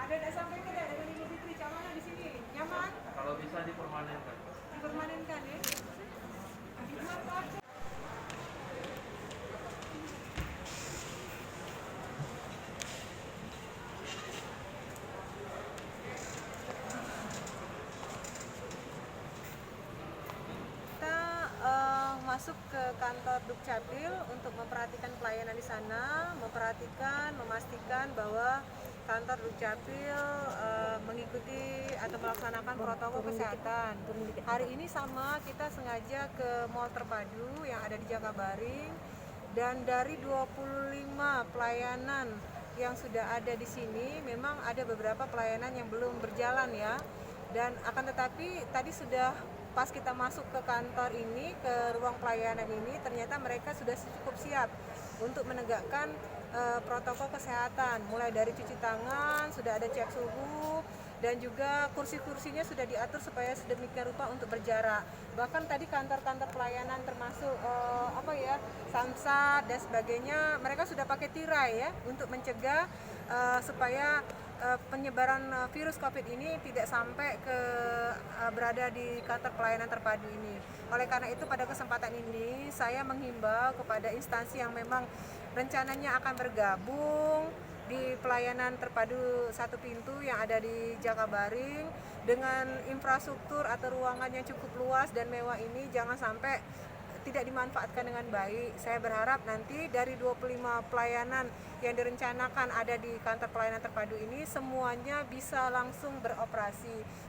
Ada sampai ke ada dengan Ibu Fitri, mana di sini? Nyaman? Kalau bisa dipermanenkan. Dipermanenkan ya? Masuk ke kantor Dukcapil untuk memperhatikan pelayanan di sana, memastikan bahwa kantor Dukcapil mengikuti atau melaksanakan protokol kesehatan. Hari ini sama kita sengaja ke Mall Terpadu yang ada di Jakabaring, dan dari 25 pelayanan yang sudah ada di sini memang ada beberapa pelayanan yang belum berjalan ya. Dan akan tetapi tadi sudah pas kita masuk ke kantor ini, ke ruang pelayanan ini, ternyata mereka sudah cukup siap untuk menegakkan protokol kesehatan, mulai dari cuci tangan, sudah ada cek suhu, dan juga kursi-kursinya sudah diatur supaya sedemikian rupa untuk berjarak. Bahkan tadi kantor-kantor pelayanan termasuk Samsat dan sebagainya, mereka sudah pakai tirai ya untuk mencegah supaya penyebaran virus COVID ini tidak sampai berada di kantor pelayanan terpadu ini. Oleh karena itu pada kesempatan ini saya menghimbau kepada instansi yang memang rencananya akan bergabung di pelayanan terpadu satu pintu yang ada di Jakabaring dengan infrastruktur atau ruangan yang cukup luas dan mewah ini jangan sampai tidak dimanfaatkan dengan baik. Saya berharap nanti dari 25 pelayanan yang direncanakan ada di kantor pelayanan terpadu ini semuanya bisa langsung beroperasi.